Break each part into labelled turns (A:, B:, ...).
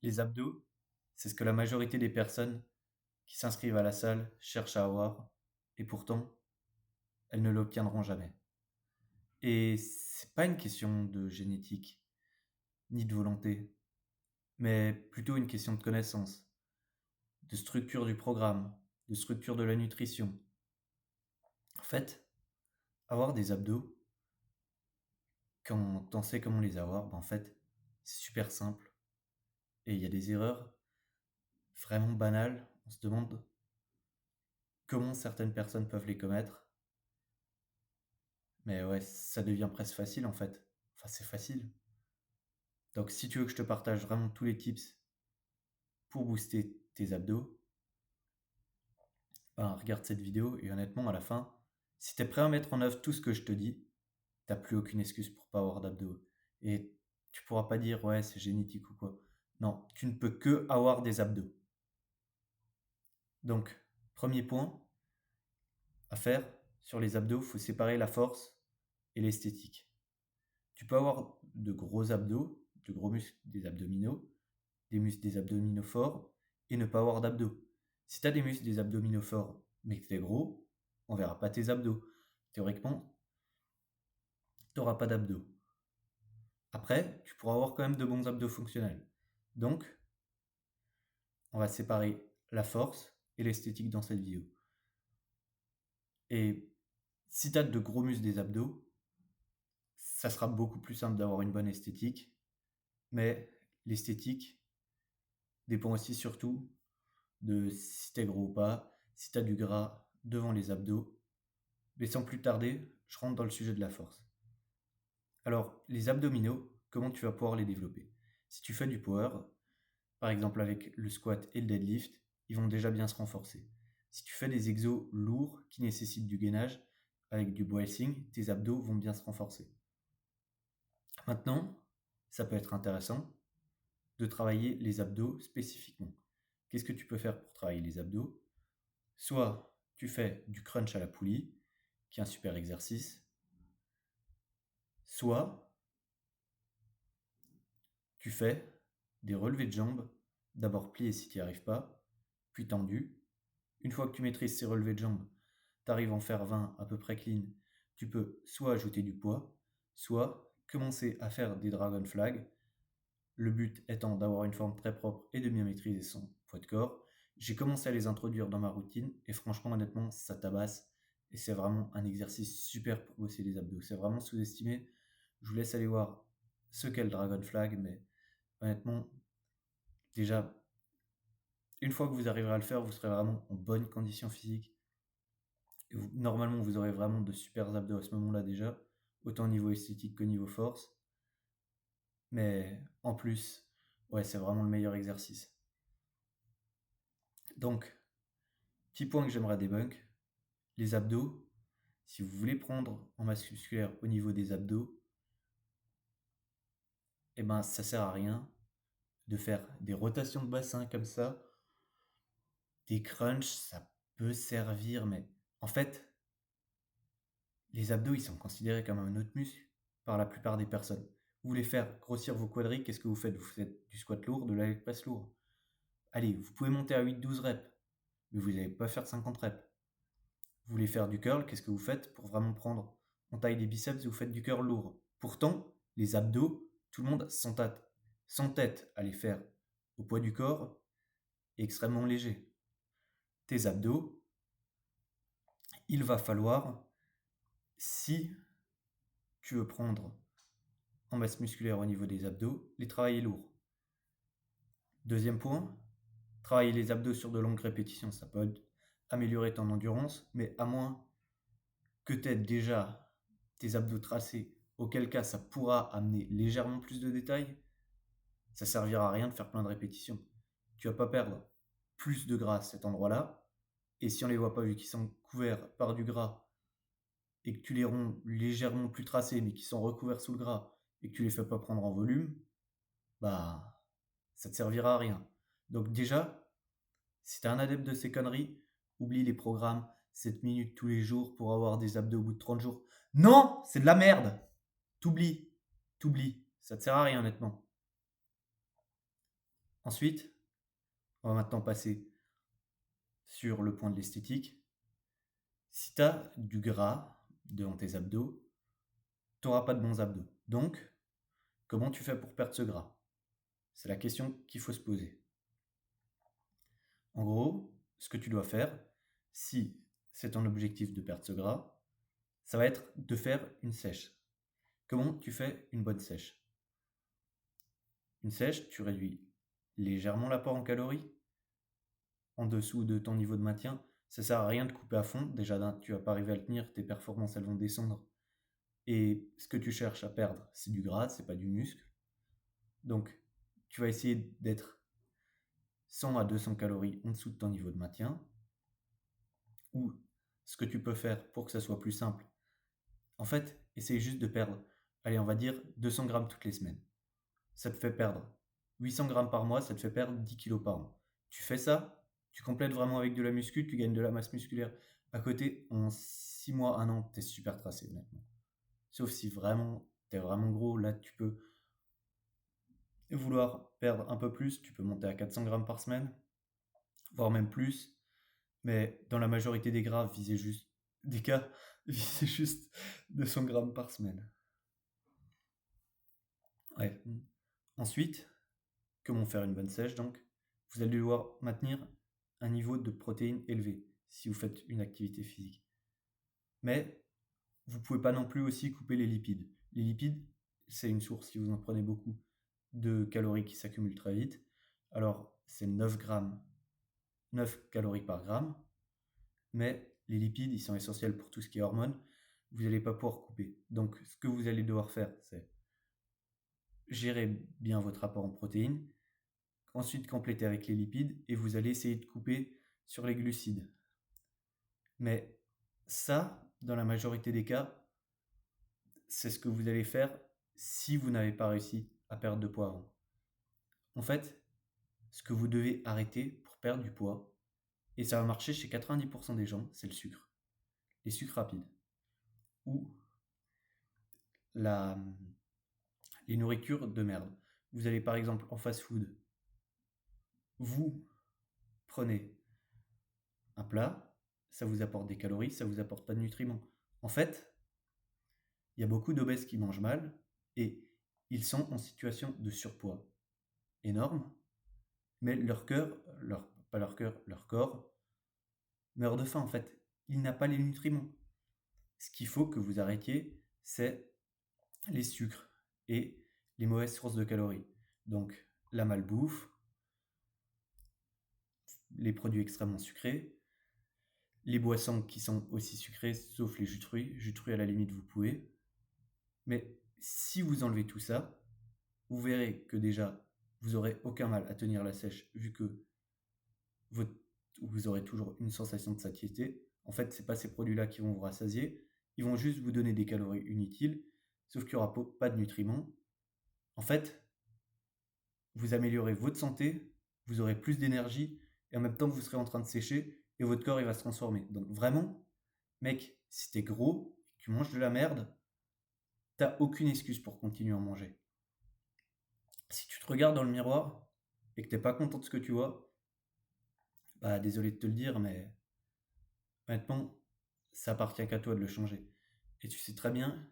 A: Les abdos, c'est ce que la majorité des personnes qui s'inscrivent à la salle cherchent à avoir, et pourtant, elles ne l'obtiendront jamais. Et c'est pas une question de génétique, ni de volonté, mais plutôt une question de connaissance, de structure du programme, de structure de la nutrition. En fait, avoir des abdos, quand on sait comment les avoir, en fait, c'est super simple. Et il y a des erreurs vraiment banales. On se demande comment certaines personnes peuvent les commettre. Mais ouais, ça devient presque facile en fait. Enfin, c'est facile. Donc, si tu veux que je te partage vraiment tous les tips pour booster tes abdos, ben, regarde cette vidéo et honnêtement, à la fin, si t'es prêt à mettre en œuvre tout ce que je te dis, t'as plus aucune excuse pour pas avoir d'abdos. Et tu pourras pas dire ouais, c'est génétique ou quoi. Non, tu ne peux que avoir des abdos. Donc, premier point à faire sur les abdos, il faut séparer la force et l'esthétique. Tu peux avoir de gros abdos, de gros muscles des abdominaux, des muscles des abdominaux forts et ne pas avoir d'abdos. Si tu as des muscles des abdominaux forts mais que tu es gros, on verra pas tes abdos. Théoriquement, tu n'auras pas d'abdos. Après, tu pourras avoir quand même de bons abdos fonctionnels. Donc, on va séparer la force et l'esthétique dans cette vidéo. Et si tu as de gros muscles des abdos, ça sera beaucoup plus simple d'avoir une bonne esthétique. Mais l'esthétique dépend aussi surtout de si t'es gros ou pas, si t'as du gras devant les abdos. Mais sans plus tarder, je rentre dans le sujet de la force. Alors, les abdominaux, comment tu vas pouvoir les développer? Si tu fais du power, par exemple avec le squat et le deadlift, ils vont déjà bien se renforcer. Si tu fais des exos lourds qui nécessitent du gainage, avec du bracing, tes abdos vont bien se renforcer. Maintenant, ça peut être intéressant de travailler les abdos spécifiquement. Qu'est-ce que tu peux faire pour travailler les abdos? Soit tu fais du crunch à la poulie, qui est un super exercice, soit tu fais des relevés de jambes, d'abord pliés si tu n'y arrives pas, puis tendus. Une fois que tu maîtrises ces relevés de jambes, tu arrives à en faire 20 à peu près clean, tu peux soit ajouter du poids, soit commencer à faire des dragon flags, le but étant d'avoir une forme très propre et de bien maîtriser son poids de corps. J'ai commencé à les introduire dans ma routine et franchement, honnêtement, ça tabasse et c'est vraiment un exercice super pour bosser les abdos. C'est vraiment sous-estimé. Je vous laisse aller voir ce qu'est le Dragon Flag, mais honnêtement, déjà, une fois que vous arriverez à le faire, vous serez vraiment en bonne condition physique. Et normalement, vous aurez vraiment de super abdos à ce moment-là déjà, autant au niveau esthétique qu'au niveau force. Mais en plus, ouais, c'est vraiment le meilleur exercice. Donc, petit point que j'aimerais débunk, les abdos, si vous voulez prendre en masse musculaire au niveau des abdos, eh ben ça sert à rien de faire des rotations de bassin comme ça. Des crunchs, ça peut servir, mais en fait, les abdos, ils sont considérés comme un autre muscle par la plupart des personnes. Vous voulez faire grossir vos quadris, qu'est-ce que vous faites? Vous faites du squat lourd, de la leg press lourd. Allez, vous pouvez monter à 8-12 reps, mais vous n'allez pas faire 50 reps. Vous voulez faire du curl, qu'est-ce que vous faites pour vraiment prendre en taille des biceps? Vous faites du curl lourd. Pourtant, les abdos, tout le monde s'entête à les faire au poids du corps et extrêmement léger. Tes abdos, il va falloir, si tu veux prendre en masse musculaire au niveau des abdos, les travailler lourds. Deuxième point, travailler les abdos sur de longues répétitions, ça peut améliorer ton endurance, mais à moins que tu aies déjà tes abdos tracés, auquel cas ça pourra amener légèrement plus de détails, ça servira à rien de faire plein de répétitions. Tu vas pas perdre plus de gras à cet endroit-là, et si on les voit pas vu qu'ils sont couverts par du gras, et que tu les rends légèrement plus tracés, mais qui sont recouverts sous le gras, et que tu les fais pas prendre en volume, bah ça te servira à rien. Donc déjà, si t'es un adepte de ces conneries, oublie les programmes 7 minutes tous les jours pour avoir des abdos au bout de 30 jours. Non, c'est de la merde. T'oublies. Ça te sert à rien honnêtement. Ensuite, on va maintenant passer sur le point de l'esthétique. Si tu as du gras dans tes abdos, tu n'auras pas de bons abdos. Donc, comment tu fais pour perdre ce gras? C'est la question qu'il faut se poser. En gros, ce que tu dois faire, si c'est ton objectif de perdre ce gras, ça va être de faire une sèche. Comment tu fais une bonne sèche? Une sèche, tu réduis légèrement l'apport en calories, en dessous de ton niveau de maintien. Ça sert à rien de couper à fond. Déjà, tu vas pas arriver à le tenir, tes performances elles vont descendre. Et ce que tu cherches à perdre, c'est du gras, c'est pas du muscle. Donc, tu vas essayer d'être 100 à 200 calories en dessous de ton niveau de maintien. Ou ce que tu peux faire pour que ça soit plus simple, en fait, essaye juste de perdre, allez, on va dire 200 grammes toutes les semaines. Ça te fait perdre 800 grammes par mois, ça te fait perdre 10 kilos par an. Tu fais ça, tu complètes vraiment avec de la muscu, tu gagnes de la masse musculaire à côté. En 6 mois, 1 an, t'es super tracé, honnêtement. Sauf si vraiment, t'es vraiment gros, là, tu peux vouloir perdre un peu plus, tu peux monter à 400 grammes par semaine, voire même plus. Mais dans la majorité des cas, visez juste 200 grammes par semaine. Ouais. Ensuite, comment faire une bonne sèche donc? Vous allez devoir maintenir un niveau de protéines élevé si vous faites une activité physique. Mais vous ne pouvez pas non plus aussi couper les lipides. Les lipides, c'est une source, si vous en prenez beaucoup, de calories qui s'accumulent très vite. Alors, c'est 9 calories par gramme. Mais les lipides, ils sont essentiels pour tout ce qui est hormones. Vous n'allez pas pouvoir couper. Donc, ce que vous allez devoir faire, c'est gérer bien votre apport en protéines, ensuite compléter avec les lipides, et vous allez essayer de couper sur les glucides. Mais ça, dans la majorité des cas, c'est ce que vous allez faire si vous n'avez pas réussi à perdre de poids avant. En fait, ce que vous devez arrêter pour perdre du poids, et ça va marcher chez 90% des gens, c'est le sucre. Les sucres rapides. Ou les nourritures de merde. Vous allez par exemple en fast-food, vous prenez un plat, ça vous apporte des calories, ça vous apporte pas de nutriments. En fait, il y a beaucoup d'obèses qui mangent mal et ils sont en situation de surpoids énorme, mais leur corps meurt de faim en fait. Il n'a pas les nutriments. Ce qu'il faut que vous arrêtiez, c'est les sucres et les mauvaises sources de calories. Donc la malbouffe, les produits extrêmement sucrés, les boissons qui sont aussi sucrées, sauf les jus de fruits. Jus de fruits, à la limite, vous pouvez. Mais si vous enlevez tout ça, vous verrez que déjà, vous aurez aucun mal à tenir la sèche, vu que vous aurez toujours une sensation de satiété. En fait, ce n'est pas ces produits-là qui vont vous rassasier. Ils vont juste vous donner des calories inutiles, sauf qu'il n'y aura pas de nutriments. En fait, vous améliorez votre santé, vous aurez plus d'énergie, et en même temps, vous serez en train de sécher, et votre corps, il va se transformer. Donc vraiment, mec, si t'es gros, tu manges de la merde, t'as aucune excuse pour continuer à en manger. Si tu te regardes dans le miroir, et que t'es pas content de ce que tu vois, bah désolé de te le dire, mais honnêtement, ça appartient qu'à toi de le changer. Et tu sais très bien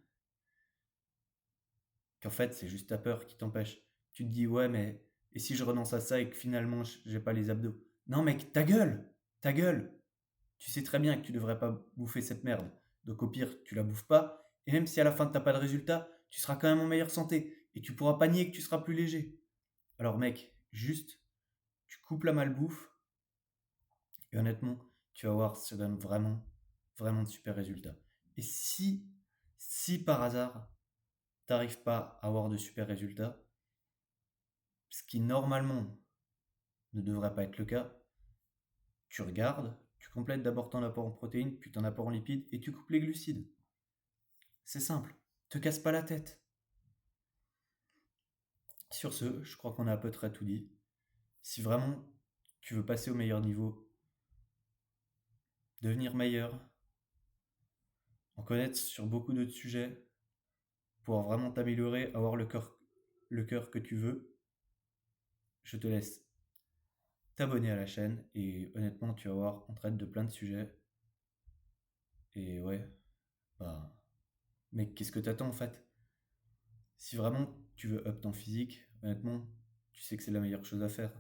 A: qu'en fait, c'est juste ta peur qui t'empêche. Tu te dis, ouais, mais et si je renonce à ça et que finalement, j'ai pas les abdos? Non, mec, ta gueule! Ta gueule! Tu sais très bien que tu devrais pas bouffer cette merde. Donc au pire, tu la bouffes pas. Et même si à la fin, t'as pas de résultat, tu seras quand même en meilleure santé. Et tu pourras pas nier que tu seras plus léger. Alors mec, juste, tu coupes la malbouffe. Et honnêtement, tu vas voir, ça donne vraiment, vraiment de super résultats. Et si par hasard, t'arrives pas à avoir de super résultats, ce qui normalement ne devrait pas être le cas, tu regardes, tu complètes d'abord ton apport en protéines, puis ton apport en lipides, et tu coupes les glucides. C'est simple, te casse pas la tête. Sur ce, je crois qu'on a à peu près tout dit. Si vraiment tu veux passer au meilleur niveau, devenir meilleur, en connaître sur beaucoup d'autres sujets, pouvoir vraiment t'améliorer, avoir le cœur que tu veux, je te laisse t'abonner à la chaîne et honnêtement, tu vas voir, on traite de plein de sujets. Et ouais, bah, mec, qu'est-ce que t'attends en fait? Si vraiment tu veux up ton physique, honnêtement, tu sais que c'est la meilleure chose à faire.